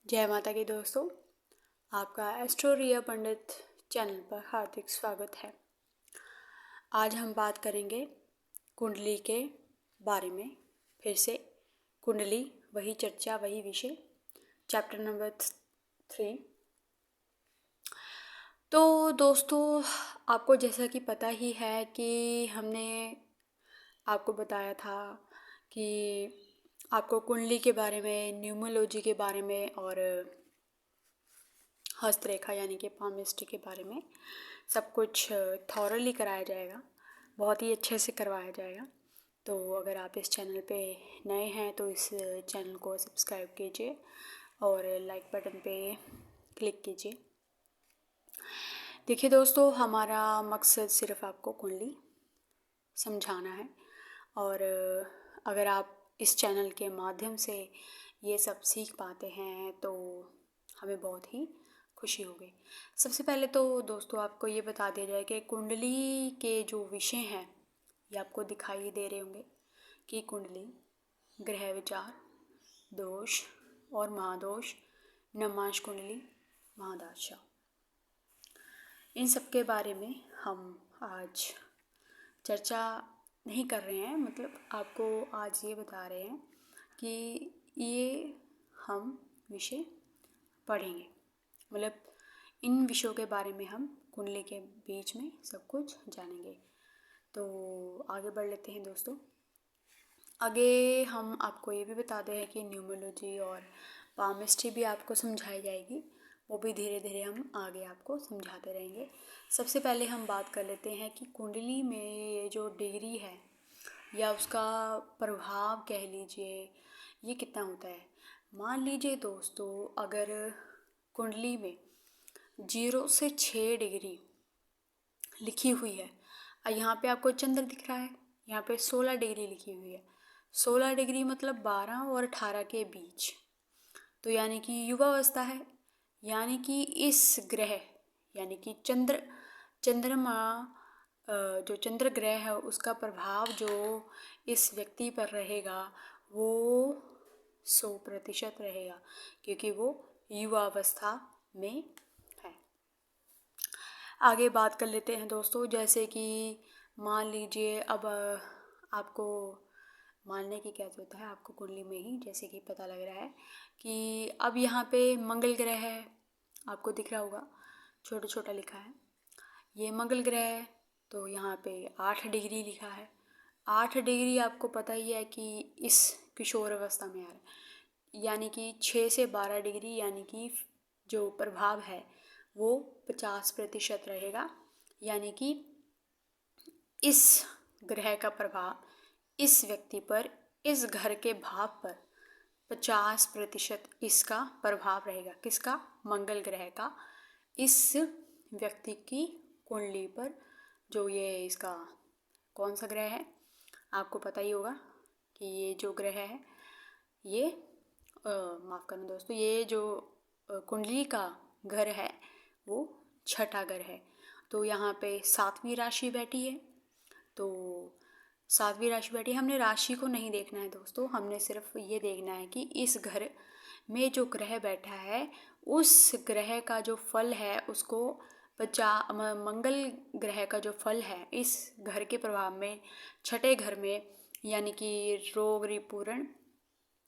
जय माता की दोस्तों, आपका एस्ट्रो रिया पंडित चैनल पर हार्दिक स्वागत है। आज हम बात करेंगे कुंडली के बारे में। फिर से कुंडली, वही चर्चा, वही विषय, चैप्टर नंबर 3। तो दोस्तों, आपको जैसा कि पता ही है कि हमने आपको बताया था कि आपको कुंडली के बारे में, न्यूमरोलॉजी के बारे में और हस्तरेखा यानी कि पामिस्ट्री के बारे में सब कुछ थॉरली कराया जाएगा, बहुत ही अच्छे से करवाया जाएगा। तो अगर आप इस चैनल पे नए हैं तो इस चैनल को सब्सक्राइब कीजिए और लाइक बटन पे क्लिक कीजिए। देखिए दोस्तों, हमारा मकसद सिर्फ आपको कुंडली समझाना है और अगर आप इस चैनल के माध्यम से ये सब सीख पाते हैं तो हमें बहुत ही खुशी होगी। सबसे पहले तो दोस्तों आपको ये बता दिया जाए कि कुंडली के जो विषय हैं ये आपको दिखाई दे रहे होंगे कि कुंडली, ग्रह विचार, दोष और महादोष, नमांश कुंडली, महादशा, इन सब के बारे में हम आज चर्चा नहीं कर रहे हैं। मतलब आपको आज ये बता रहे हैं कि ये हम विषय पढ़ेंगे। मतलब इन विषयों के बारे में हम कुंडली के बीच में सब कुछ जानेंगे। तो आगे बढ़ लेते हैं दोस्तों। आगे हम आपको ये भी बता दें कि न्यूमरोलॉजी और पामिस्ट्री भी आपको समझाई जाएगी, वो भी धीरे धीरे हम आगे आपको समझाते रहेंगे। सबसे पहले हम बात कर लेते हैं कि कुंडली में ये जो डिग्री है या उसका प्रभाव कह लीजिए, ये कितना होता है। मान लीजिए दोस्तों, अगर कुंडली में 0 से 6 डिग्री लिखी हुई है, यहाँ पे आपको चंद्र दिख रहा है, यहाँ पे 16 डिग्री लिखी हुई है। 16 डिग्री मतलब 12 और 18 के बीच, तो यानी कि युवावस्था है। यानी कि इस ग्रह यानी कि चंद्रमा, जो चंद्र ग्रह है उसका प्रभाव जो इस व्यक्ति पर रहेगा वो 100% रहेगा, क्योंकि वो युवावस्था में है। आगे बात कर लेते हैं दोस्तों, जैसे कि मान लीजिए अब आपको मानने की क्या जरूरत है, आपको कुंडली में ही जैसे कि पता लग रहा है कि अब यहाँ पे मंगल ग्रह है, आपको दिख रहा होगा, छोटा छोटा लिखा है, ये मंगल ग्रह है। तो यहाँ पे 8 डिग्री लिखा है। 8 डिग्री आपको पता ही है कि इस किशोर अवस्था में आ रहा है, यानी कि 6 से 12 डिग्री, यानी कि जो प्रभाव है वो 50% रहेगा। यानी कि इस ग्रह का प्रभाव इस व्यक्ति पर, इस घर के भाव पर 50% इसका प्रभाव रहेगा। किसका? मंगल ग्रह का इस व्यक्ति की कुंडली पर। जो ये इसका कौन सा ग्रह है आपको पता ही होगा कि ये जो ग्रह है ये माफ़ करना दोस्तों, ये जो कुंडली का घर है वो 6ठा घर है। तो यहाँ पे 7वीं राशि बैठी है। तो 7वीं राशि बैठी है, हमने राशि को नहीं देखना है दोस्तों, हमने सिर्फ ये देखना है कि इस घर में जो ग्रह बैठा है उस ग्रह का जो फल है उसको मंगल ग्रह का जो फल है इस घर के प्रभाव में 6ठे घर में, यानी कि रोग रिपूर्ण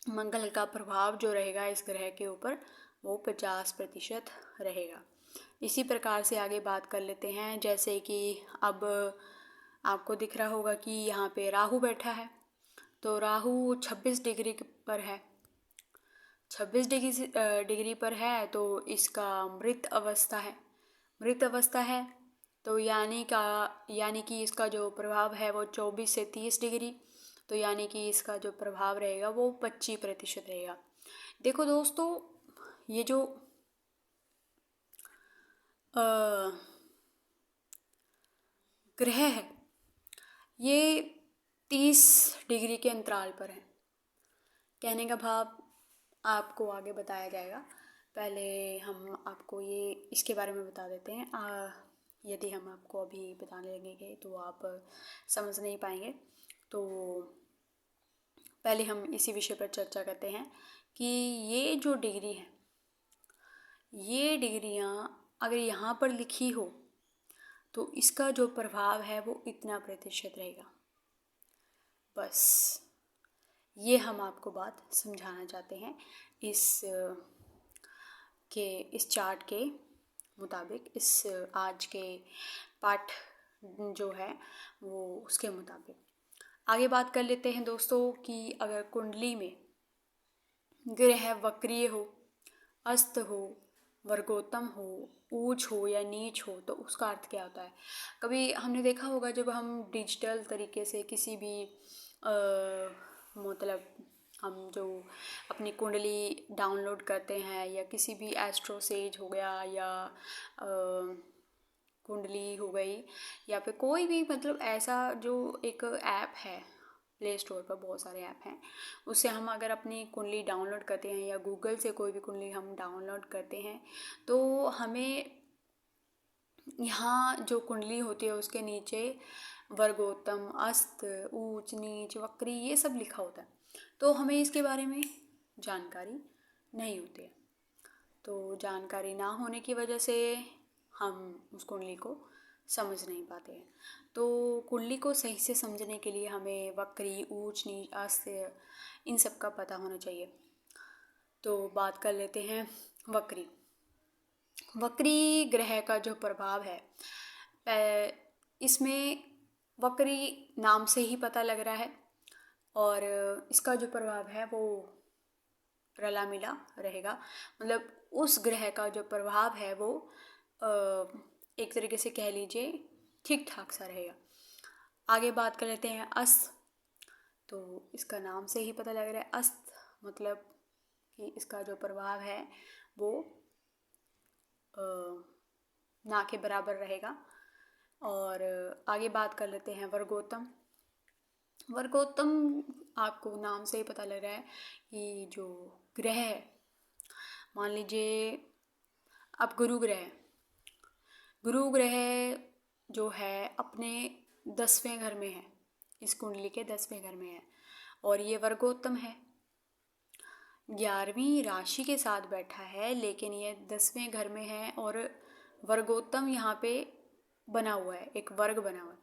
मंगल का प्रभाव जो रहेगा इस ग्रह के ऊपर वो 50% रहेगा। इसी प्रकार से आगे बात कर लेते हैं, जैसे कि अब आपको दिख रहा होगा कि यहाँ पे राहु बैठा है। तो राहु 26 डिग्री पर है, 26 डिग्री पर है, तो इसका मृत अवस्था है। मृत अवस्था है तो यानी कि इसका जो प्रभाव है वो 24 से 30 डिग्री, तो यानी कि इसका जो प्रभाव रहेगा वो 25% रहेगा। देखो दोस्तों, ये जो ग्रह है ये 30 डिग्री के अंतराल पर है। कहने का भाव आपको आगे बताया जाएगा, पहले हम आपको ये इसके बारे में बता देते हैं। यदि हम आपको अभी बताने लगेंगे तो आप समझ नहीं पाएंगे। तो पहले हम इसी विषय पर चर्चा करते हैं कि ये जो डिग्री है ये डिग्रियाँ अगर यहाँ पर लिखी हो तो इसका जो प्रभाव है वो इतना प्रतिशत रहेगा। बस ये हम आपको बात समझाना चाहते हैं इस चार्ट के मुताबिक, इस आज के पाठ जो है वो उसके मुताबिक। आगे बात कर लेते हैं दोस्तों कि अगर कुंडली में ग्रह वक्रीय हो, अस्त हो, वर्गोत्तम हो, ऊंच हो या नीच हो तो उसका अर्थ क्या होता है। कभी हमने देखा होगा जब हम डिजिटल तरीके से किसी भी मतलब हम जो अपनी कुंडली डाउनलोड करते हैं या किसी भी एस्ट्रो सेज हो गया या कुंडली हो गई या फिर कोई भी मतलब ऐसा जो एक ऐप है, प्ले स्टोर पर बहुत सारे ऐप हैं, उससे हम अगर अपनी कुंडली डाउनलोड करते हैं या गूगल से कोई भी कुंडली हम डाउनलोड करते हैं तो हमें यहाँ जो कुंडली होती है उसके नीचे वर्गोत्तम, अस्त, ऊंच नीच, वक्री ये सब लिखा होता है। तो हमें इसके बारे में जानकारी नहीं होती है। तो जानकारी ना होने की वजह से हम उस कुंडली को समझ नहीं पाते हैं। तो कुंडली को सही से समझने के लिए हमें वक्री, ऊंच नीच, अस्त इन सब का पता होना चाहिए। तो बात कर लेते हैं वक्री। वक्री ग्रह का जो प्रभाव है इसमें वक्री नाम से ही पता लग रहा है और इसका जो प्रभाव है वो रला मिला रहेगा। मतलब उस ग्रह का जो प्रभाव है वो एक तरीके से कह लीजिए ठीक ठाक सा रहेगा। आगे बात कर लेते हैं अस्त। तो इसका नाम से ही पता लग रहा है अस्त मतलब कि इसका जो प्रभाव है वो ना के बराबर रहेगा। और आगे बात कर लेते हैं वर्गोत्तम। वर्गोत्तम आपको नाम से ही पता लग रहा है कि जो ग्रह है, मान लीजिए अब गुरु ग्रह जो है अपने 10वें घर में है, इस कुंडली के 10वें घर में है और ये वर्गोत्तम है, 11वीं राशि के साथ बैठा है, लेकिन ये 10वें घर में है और वर्गोत्तम यहाँ पे बना हुआ है, एक वर्ग बना हुआ है।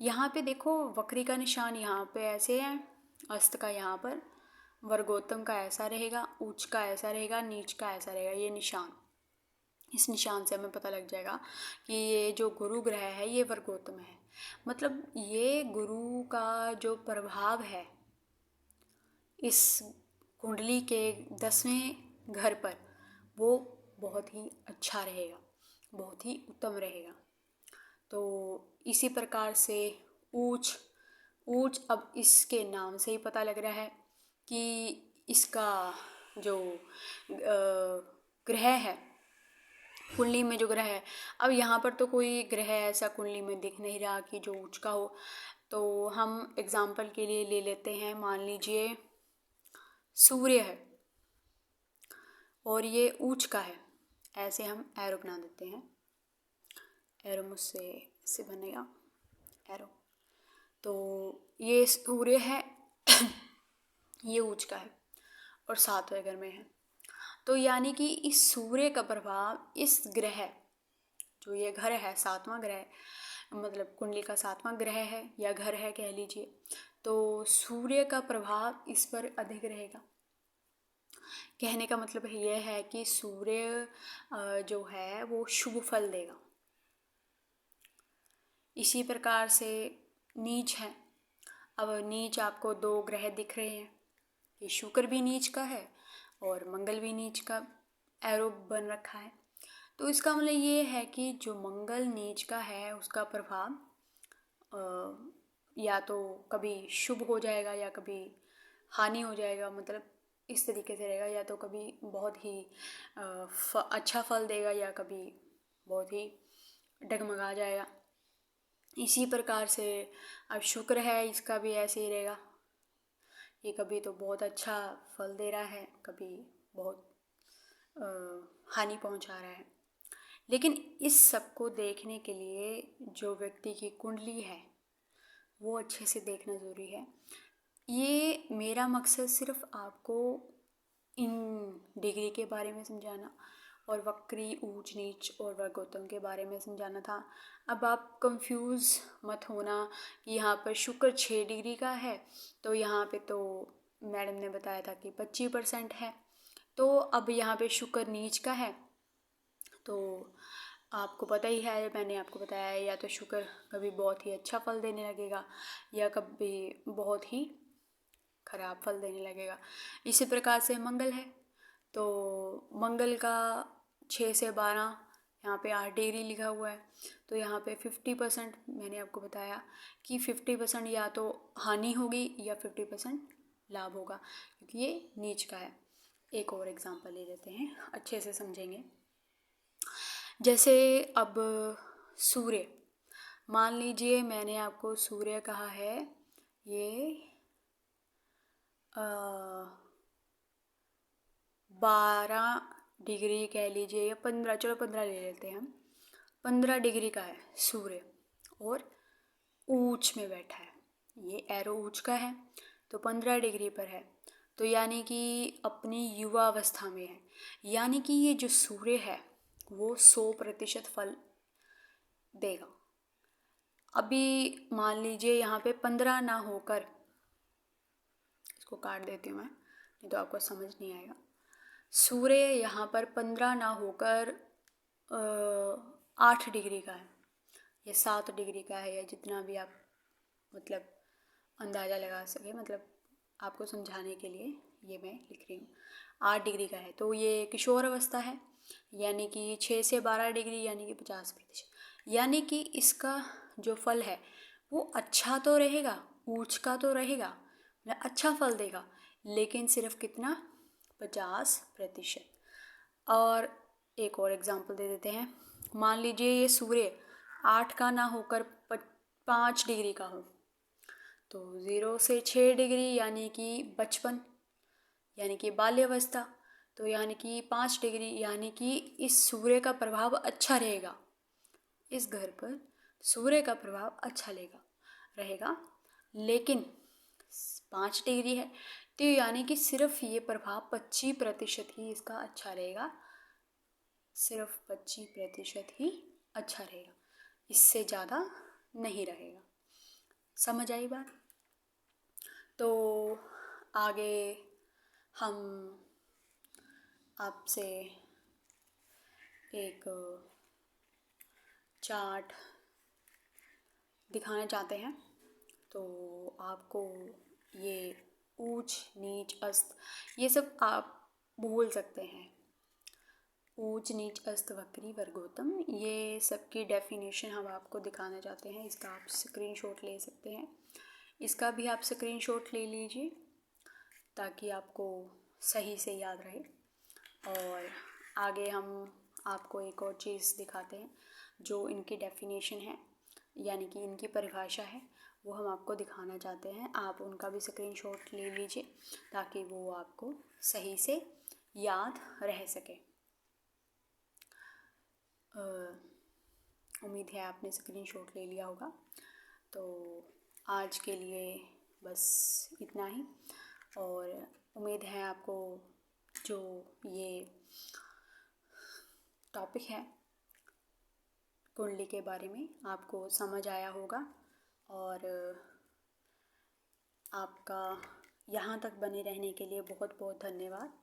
यहाँ पे देखो वक्री का निशान यहाँ पे ऐसे है, अस्त का यहाँ पर, वर्गोत्तम का ऐसा रहेगा, उच्च का ऐसा रहेगा, नीच का ऐसा रहेगा। ये निशान, इस निशान से हमें पता लग जाएगा कि ये जो गुरु ग्रह है ये वर्गोत्तम है। मतलब ये गुरु का जो प्रभाव है इस कुंडली के 10वें घर पर वो बहुत ही अच्छा रहेगा, बहुत ही उत्तम रहेगा। तो इसी प्रकार से ऊंच अब इसके नाम से ही पता लग रहा है कि इसका जो ग्रह है, कुंडली में जो ग्रह है, अब यहाँ पर तो कोई ग्रह ऐसा कुंडली में दिख नहीं रहा कि जो ऊंच का हो। तो हम एग्जाम्पल के लिए ले लेते हैं, मान लीजिए सूर्य है और ये ऊंच का है, ऐसे हम एरो बना देते हैं। एरो मुझसे इससे बनेगा एरो। तो ये सूर्य है ये ऊंच का है और 7वें घर में है। तो यानी कि इस सूर्य का प्रभाव इस ग्रह, जो ये घर है 7वां ग्रह, मतलब कुंडली का 7वां ग्रह है या घर है कह लीजिए, तो सूर्य का प्रभाव इस पर अधिक रहेगा। कहने का मतलब यह है कि सूर्य जो है वो शुभ फल देगा। इसी प्रकार से नीच है। अब नीच आपको 2 ग्रह दिख रहे हैं, ये शुक्र भी नीच का है और मंगल भी नीच का एरो बन रखा है। तो इसका मतलब ये है कि जो मंगल नीच का है उसका प्रभाव या तो कभी शुभ हो जाएगा या कभी हानि हो जाएगा। मतलब इस तरीके से रहेगा, या तो कभी बहुत ही अच्छा फल देगा या कभी बहुत ही डगमगा जाएगा। इसी प्रकार से अब शुक्र है, इसका भी ऐसे ही रहेगा, ये कभी तो बहुत अच्छा फल दे रहा है, कभी बहुत हानि पहुंचा रहा है। लेकिन इस सब को देखने के लिए जो व्यक्ति की कुंडली है वो अच्छे से देखना ज़रूरी है। ये मेरा मकसद सिर्फ आपको इन डिग्री के बारे में समझाना और वक्री, ऊंच नीच और वर्गोत्तम के बारे में समझाना था। अब आप कंफ्यूज मत होना कि यहाँ पर शुक्र 6 डिग्री का है, तो यहाँ पे तो मैडम ने बताया था कि 25% है, तो अब यहाँ पे शुक्र नीच का है। तो आपको पता ही है, मैंने आपको बताया है, या तो शुक्र कभी बहुत ही अच्छा फल देने लगेगा या कभी बहुत ही खराब फल देने लगेगा। इसी प्रकार से मंगल है, तो मंगल का 6 से 12, यहाँ पे 8 डिग्री लिखा हुआ है, तो यहाँ पे 50%, मैंने आपको बताया कि 50% या तो हानि होगी या 50% लाभ होगा, क्योंकि ये नीच का है। एक और एग्जांपल ले लेते हैं, अच्छे से समझेंगे। जैसे अब सूर्य, मान लीजिए मैंने आपको सूर्य कहा है, ये 12 डिग्री कह लीजिए या 15, चलो 15 ले लेते हैं हम। 15 डिग्री का है सूर्य और ऊंच में बैठा है, ये एरो ऊंच का है, तो 15 डिग्री पर है, तो यानी कि अपनी युवा अवस्था में है, यानी कि ये जो सूर्य है वो 100% फल देगा। अभी मान लीजिए यहाँ पे 15 ना होकर, इसको काट देती हूँ मैं, नहीं तो आपको समझ नहीं आएगा। सूर्य यहाँ पर 15 ना होकर 8 डिग्री का है या 7 डिग्री का है, या जितना भी आप मतलब अंदाज़ा लगा सके, मतलब आपको समझाने के लिए ये मैं लिख रही हूँ। 8 डिग्री का है, तो ये किशोर अवस्था है, यानी कि 6 से 12 डिग्री यानी कि 50%, यानी कि इसका जो फल है वो अच्छा तो रहेगा, ऊंच का तो रहेगा, मतलब अच्छा फल देगा, लेकिन सिर्फ कितना, 50%। और एक और एग्जांपल दे देते हैं, मान लीजिए ये सूर्य 8 का ना होकर 5 डिग्री का हो, तो 0 से 6 डिग्री यानी कि बचपन, यानी कि बाल्यावस्था, तो यानी कि 5 डिग्री, यानी कि इस सूर्य का प्रभाव अच्छा रहेगा, इस घर पर सूर्य का प्रभाव अच्छा रहेगा, लेकिन 5 डिग्री है, तो यानी कि सिर्फ ये प्रभाव 25% ही इसका अच्छा रहेगा, सिर्फ 25% ही अच्छा रहेगा, इससे ज़्यादा नहीं रहेगा। समझ आई बात? तो आगे हम आपसे एक चार्ट दिखाना चाहते हैं, तो आपको ये ऊंच नीच अस्त ये सब आप भूल सकते हैं। ऊंच नीच अस्त वक्री वर्गोत्तम, ये सब की डेफिनेशन हम आपको दिखाना चाहते हैं। इसका आप स्क्रीनशॉट ले सकते हैं, इसका भी आप स्क्रीनशॉट ले लीजिए ताकि आपको सही से याद रहे। और आगे हम आपको एक और चीज़ दिखाते हैं, जो इनकी डेफिनेशन है, यानी कि इनकी परिभाषा है, वो हम आपको दिखाना चाहते हैं। आप उनका भी स्क्रीनशॉट ले लीजिए ताकि वो आपको सही से याद रह सके। उम्मीद है आपने स्क्रीनशॉट ले लिया होगा। तो आज के लिए बस इतना ही, और उम्मीद है आपको जो ये टॉपिक है कुंडली के बारे में आपको समझ आया होगा, और आपका यहाँ तक बने रहने के लिए बहुत बहुत धन्यवाद।